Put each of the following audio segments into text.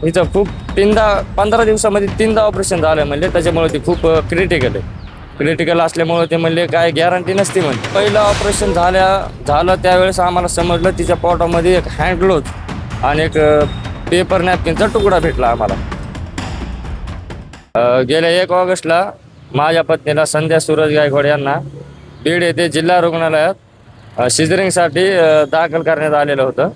हिचं खूप 15 दिवसामध्ये 3दा ऑपरेशन झालं म्हणले, त्याच्यामुळे ती खूप क्रिटिकल आहे. क्रिटिकल असल्यामुळे ते म्हणले काय गॅरंटी नसते म्हणले. पहिलं ऑपरेशन झालं त्यावेळेस आम्हाला समजलं तिच्या पोटामध्ये एक हँड ग्लोव्ज आणि एक पेपर नॅपकिनचा तुकडा भेटला आम्हाला. गेल्या 1 ऑगस्टला माझ्या पत्नीला संध्या सूरज गायकवाड यांना बीड येथे जिल्हा रुग्णालयात सिझरिंगसाठी दाखल करण्यात आलेलं होतं.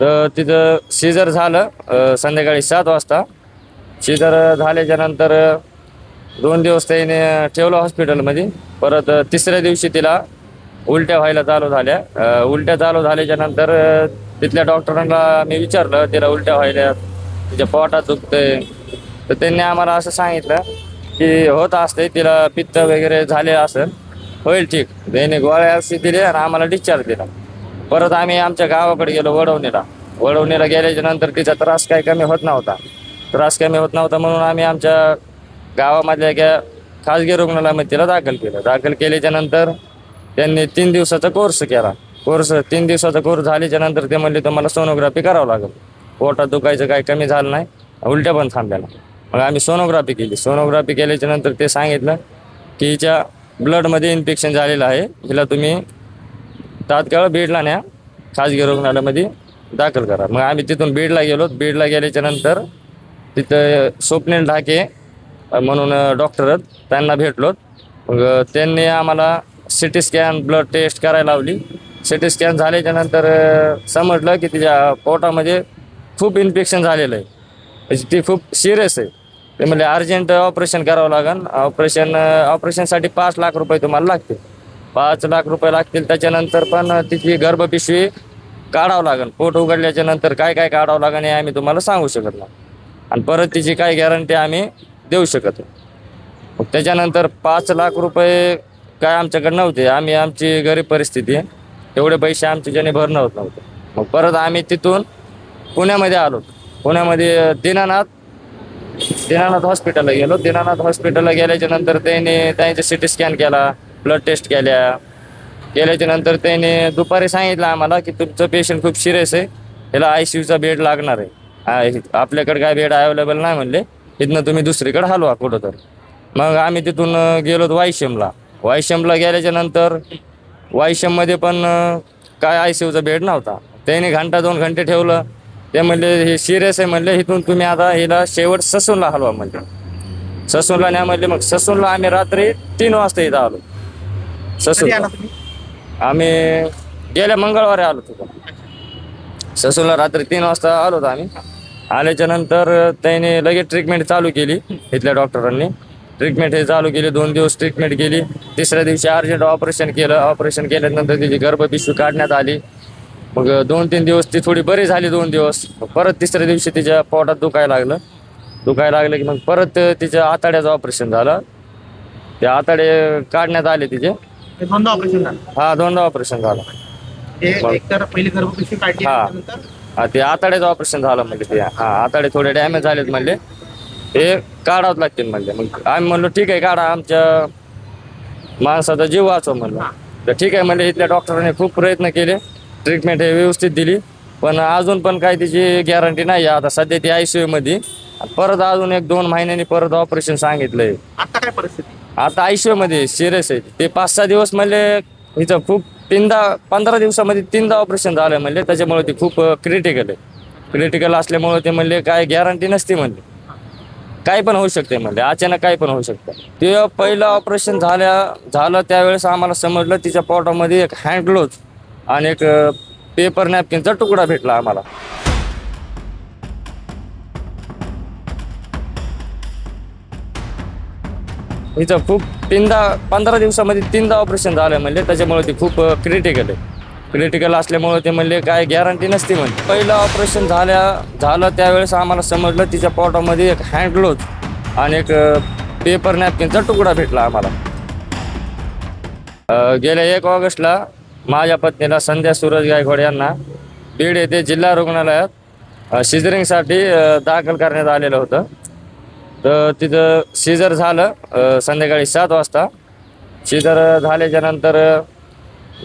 तर तिथं सीझर झालं संध्याकाळी 7 वाजता. सीझर झाल्याच्या नंतर 2 दिवस त्याने ठेवलं हॉस्पिटलमध्ये. परत तिसऱ्या दिवशी तिला उलट्या व्हायला चालू झाल्या. उलट्या चालू झाल्याच्या नंतर तिथल्या डॉक्टरांना मी विचारलं तिला उलट्या व्हायला, तिच्या पोटात दुखतंय. तर त्यांनी आम्हाला असं सांगितलं की होत असते, तिला पित्त वगैरे झाले असेल, होईल ठीक. त्याने गोळ्या दिले आणि आम्हाला डिस्चार्ज दिला. परत आम्ही आमच्या गावाकडे गेलो वडवणीला गेल्याच्या नंतर तिचा त्रास काही कमी होत नव्हता म्हणून आम्ही आमच्या गावामधल्या एका खाजगी रुग्णालयामध्ये तिला दाखल केल्याच्या नंतर त्यांनी 3 दिवसाचा कोर्स केला. 3 दिवसाचा कोर्स झाल्याच्या नंतर ते म्हणले तुम्हाला सोनोग्राफी करावं लागेल. पोटात दुखायचं काही कमी झालं नाही, उलट्या पण थांबल्या. मग आम्ही सोनोग्राफी केल्याच्या नंतर ते सांगितलं की हिच्या ब्लडमध्ये इन्फेक्शन झालेलं आहे, हिला तुम्ही तात्काळ बीडला न्या, खाजगी रुग्णालयामध्ये दाखल करा. मग आम्ही तिथून बीडला गेल्याच्या नंतर तिथं स्वप्नील ढाके म्हणून डॉक्टर आहेत, त्यांना भेटलो. मग त्यांनी आम्हाला CT स्कॅन ब्लड टेस्ट करायला लावली. CT स्कॅन झाल्याच्या नंतर समजलं की तिच्या पोटामध्ये खूप इन्फेक्शन झालेलं आहे, म्हणजे ती खूप सिरियस आहे. ते म्हणजे अर्जंट ऑपरेशन करावं लागेल. ऑपरेशनसाठी 5 लाख रुपये तुम्हाला लागतील. 5 लाख रुपये लागतील. त्याच्यानंतर पण तिची गर्भपिशवी काढावं लागेल. पोट उघडल्याच्या नंतर काय काय काढावं लागेल हे आम्ही तुम्हाला सांगू शकत नाही, आणि परत तिची काय गॅरंटी आम्ही देऊ शकत नाही. मग त्याच्यानंतर 5 लाख रुपये काय आमच्याकडे नव्हते. आमची गरीब परिस्थिती आहे, एवढे पैसे आमच्याच्याने भरणं होत नव्हतं. मग परत आम्ही तिथून पुण्यामध्ये आलो. पुण्यामध्ये दीनानाथ हॉस्पिटलला गेलो. दीनानाथ हॉस्पिटलला गेल्याच्या नंतर त्यांचे CT स्कॅन केला, ब्लड टेस्ट केल्याच्या नंतर त्याने दुपारी सांगितलं आम्हाला की तुमचं पेशंट खूप सिरियस आहे, त्याला ICUचा बेड लागणार आहे. आपल्याकडे काय बेड अवेलेबल नाही म्हणले, इथनं तुम्ही दुसरीकडे हलवा कुठं तर. मग आम्ही तिथून गेलो वायशमला गेल्याच्या नंतर वायशममध्ये पण काय ICUचा बेड नव्हता. त्याने 1-2 घंटे ठेवलं. ते म्हणले हे सिरियस आहे म्हणले, इथून तुम्ही आता हिला शेवट ससूनला हलवा म्हणले. ससूनला न्या म्हणले. मग ससूनला आम्ही रात्री 3 वाजता इथं आलो. ससूनला आम्ही गेल्या मंगळवारी आलो तिथं. ससूनला रात्री 3 वाजता आलो होतो आम्ही. आल्याच्या नंतर त्याने लगेच ट्रीटमेंट चालू केली. इथल्या डॉक्टरांनी ट्रीटमेंट चालू केली. 2 दिवस ट्रीटमेंट केली. तिसऱ्या दिवशी अर्जंट ऑपरेशन केल्यानंतर तिची गर्भपिशवी काढण्यात आली. मग 2-3 दिवस ती थोडी बरी झाली. 2 दिवस परत तिसऱ्या दिवशी तिच्या पोटात दुखायला लागलं की मग परत तिच्या आतड्याचं ऑपरेशन झालं. ते आतडे काढण्यात आले तिचे. दोनदा ऑपरेशन झालं. हा, 2दा ऑपरेशन झालं. एक तर पहिली गर्भपिशवी काढली, त्यानंतर ते आतड्याचं ऑपरेशन झालं म्हणजे ते आतडे थोडे डॅमेज झालेत म्हणले, ते काढावं लागतील म्हणले. मग आम्ही म्हणलो ठीक आहे काढा, आमच्या माणसाचा जीव वाचव म्हणलं. तर ठीक आहे म्हणले. इथल्या डॉक्टरांनी खूप प्रयत्न केले, ट्रीटमेंट हे व्यवस्थित दिली, पण अजून पण काही तिची गॅरंटी नाही आहे. आता सध्या ती ICU मध्ये. परत अजून 1-2 महिन्यांनी परत ऑपरेशन सांगितलंय. आता काय परिस्थिती? आता ICU मध्ये सिरियस आहे ते. 5-6 दिवस म्हणले हिचं खूप 15 दिवसामध्ये 3दा ऑपरेशन झालं म्हणले, त्याच्यामुळे ती खूप क्रिटिकल असल्यामुळे ते म्हणले काय गॅरंटी नसते म्हणले, काही पण होऊ शकते म्हणले, अचानक काही पण होऊ शकतं. ते पहिलं ऑपरेशन झालं त्यावेळेस आम्हाला समजलं तिच्या पोटामध्ये एक हँड ग्लोव्ज आणि एक पेपर नॅपकिनचा तुकडा भेटला आम्हाला. हिचं खूप 15 दिवसामध्ये 3दा ऑपरेशन झालं म्हणले, त्याच्यामुळे ती खूप क्रिटिकल असल्यामुळे ते म्हणले काय गॅरंटी नसते म्हणले. पहिलं ऑपरेशन झालं त्यावेळेस आम्हाला समजलं तिच्या पोटामध्ये एक हँड ग्लोव्ज आणि एक पेपर नॅपकिनचा तुकडा भेटला आम्हाला. गेल्या 1 ऑगस्टला माझ्या पत्नीला संध्या सूरज गायकवाड यांना बीड येथे जिल्हा रुग्णालयात सिझरिंगसाठी दाखल करण्यात आलेलं होतं. तर तिथं सीझर झालं संध्याकाळी 7 वाजता. सीझर झाल्याच्या नंतर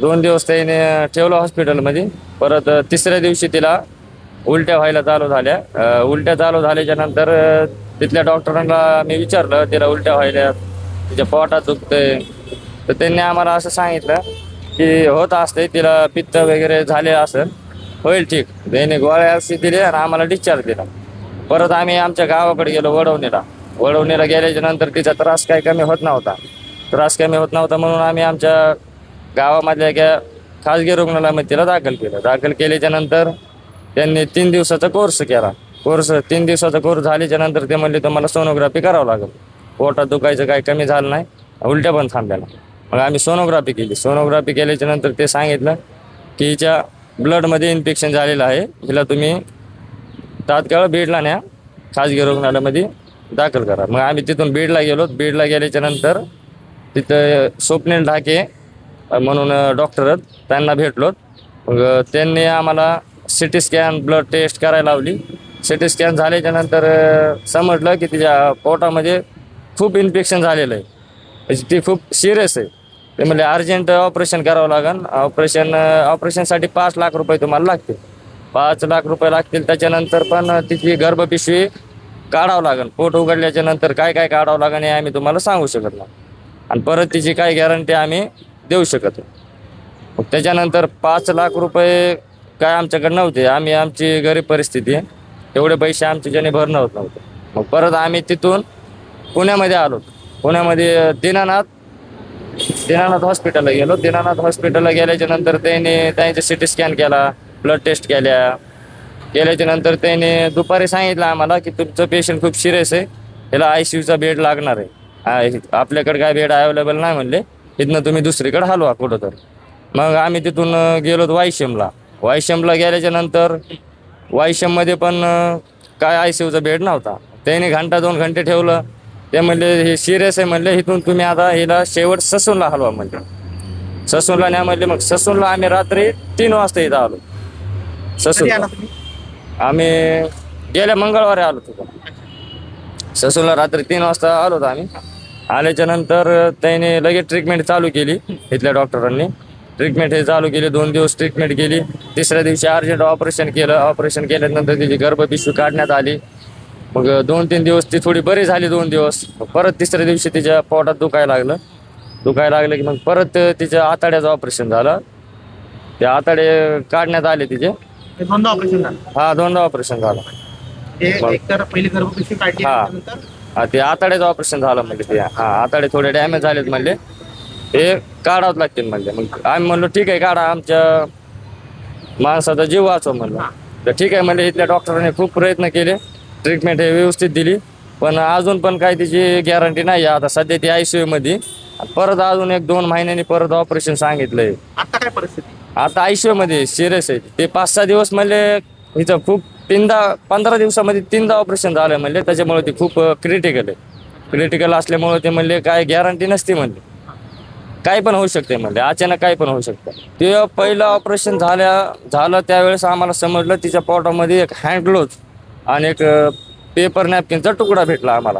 2 दिवस त्याने ठेवलं हॉस्पिटलमध्ये. परत तिसऱ्या दिवशी तिला उलट्या व्हायला चालू झाल्या. उलट्या चालू झाल्याच्या नंतर तिथल्या डॉक्टरांना मी विचारलं तिला उलट्या व्हायल्या, तिच्या पोटात दुखतंय. तर त्यांनी आम्हाला असं सांगितलं की होत असते, तिला पित्त वगैरे झाले असेल, होईल ठीक. त्याने गोळ्या औषध दिले आणि आम्हाला डिस्चार्ज दिला. परत आम्ही आमच्या गावाकडे गेलो वडवणीला गेल्याच्या नंतर तिचा त्रास काही कमी होत नव्हता म्हणून आम्ही आमच्या गावामधल्या एका खाजगी रुग्णालयामध्ये तिला दाखल केल्याच्या नंतर त्यांनी 3 दिवसाचा कोर्स केला. 3 दिवसाचा कोर्स झाल्याच्या नंतर ते म्हणले तुम्हाला सोनोग्राफी करावं लागेल. पोटात दुखायचं काही कमी झालं नाही, उलट्या पण थांबल्या. मग आम्ही सोनोग्राफी केल्याच्या नंतर ते सांगितलं की हिच्या ब्लडमध्ये इन्फेक्शन झालेलं आहे, हिला तुम्ही तात्काळ बीडला न्या, खाजगी रुग्णालयामध्ये दाखल करा. मग आम्ही तिथून बीडला गेल्याच्या नंतर तिथं स्वप्नील ढाके म्हणून डॉक्टर आहेत, त्यांना भेटलो. मग त्यांनी आम्हाला सिटी स्कॅन ब्लड टेस्ट करायला लावली. सिटी स्कॅन झाल्याच्या नंतर समजलं की तिच्या पोटामध्ये खूप इन्फेक्शन झालेलं आहे, ती खूप सिरियस आहे. ते म्हणजे अर्जंट ऑपरेशन करावं लागेल. ऑपरेशनसाठी 5 लाख रुपये तुम्हाला लागतील. 5 लाख रुपये लागतील. त्याच्यानंतर पण तिची गर्भपिशवी काढावं लागेल. पोट उघडल्याच्या नंतर काय काय काढावं लागेल हे आम्ही तुम्हाला सांगू शकत नाही, आणि परत तिची काय गॅरंटी आम्ही देऊ शकत नाही. मग त्याच्यानंतर 5 लाख रुपये काय आमच्याकडे नव्हते. आमची गरीब परिस्थिती आहे, एवढे पैसे आमचे ज्याने भरणं होत नव्हते. मग परत आम्ही तिथून पुण्यामध्ये आलो. पुण्यामध्ये दीनानाथ हॉस्पिटलला गेलो. दीनानाथ हॉस्पिटलला गेल्याच्या नंतर त्यांचे सिटी स्कॅन केला, ब्लड टेस्ट केल्याच्या नंतर त्याने दुपारी सांगितलं आम्हाला की तुमचं पेशंट खूप सिरियस आहे, त्याला ICUचा बेड लागणार आहे. आपल्याकडे काय बेड अवेलेबल नाही म्हणले, इथनं तुम्ही दुसरीकडे हलवा कुठं तर. मग आम्ही तिथून गेलो वायशमला गेल्याच्या नंतर वायशममध्ये पण काय ICUचा बेड नव्हता. त्याने 1-2 घंटे ठेवलं. ते म्हणले हे सिरियस आहे म्हणले, इथून तुम्ही आता हिला शेवट ससूनला हलवा म्हणले. ससूनला न्या म्हणले. मग ससूनला आम्ही रात्री 3 वाजता इथं आलो. कधी आला तुम्ही? आम्ही गेल्या मंगळवारी आलो तिथं. ससूनला रात्री 3 वाजता आलो आम्ही. आल्याच्या नंतर त्याने लगेच ट्रीटमेंट चालू केली. इथल्या डॉक्टरांनी ट्रीटमेंट चालू केली. 2 दिवस ट्रीटमेंट केली. तिसऱ्या दिवशी अर्जंट ऑपरेशन केल्यानंतर तिची गर्भपिशवी काढण्यात आली. मग 2-3 दिवस ती थोडी बरी झाली. 2 दिवस. परत तिसऱ्या दिवशी तिच्या पोटात दुखायला लागलं की मग परत तिच्या आतड्याचं ऑपरेशन झालं. ते आतडे काढण्यात आले तिचे. हे 2दा ऑपरेशन झालं. हा, 2दा ऑपरेशन झालं. एकतर पहिली गर्भपिशवी काढली, त्यानंतर हा, ते आतड्याचं ऑपरेशन झालं म्हणजे ते. आतडे थोडे डॅमेज झालेत म्हणले, ते काढावं लागतील म्हणले. मग आम्ही म्हणलो ठीक आहे काढा, आमच्या माणसाचा जीव वाचव म्हणलं. तर ठीक आहे म्हणले. इथल्या डॉक्टरांनी खूप प्रयत्न केले, ट्रीटमेंट हे व्यवस्थित दिली, पण अजून पण काही तिची गॅरंटी नाही आहे. आता सध्या ती ICU मध्ये. परत अजून 1-2 महिन्यांनी परत ऑपरेशन सांगितलंय. आता काय परिस्थिती? आता ICU मध्ये सिरियस आहे ते. 5-6 दिवस म्हणले हिचं खूप 15 दिवसामध्ये 3दा ऑपरेशन झालं म्हणले. त्याच्यामुळे ती खूप क्रिटिकल असल्यामुळे ते म्हणले काय गॅरंटी नसते म्हणले, काही पण होऊ शकते म्हणले, अचानक काही पण होऊ शकतं. ते पहिलं ऑपरेशन झालं त्यावेळेस आम्हाला समजलं तिच्या पोटामध्ये एक हँड ग्लोव्ह आणि एक पेपर नॅपकिनचा तुकडा भेटला आम्हाला.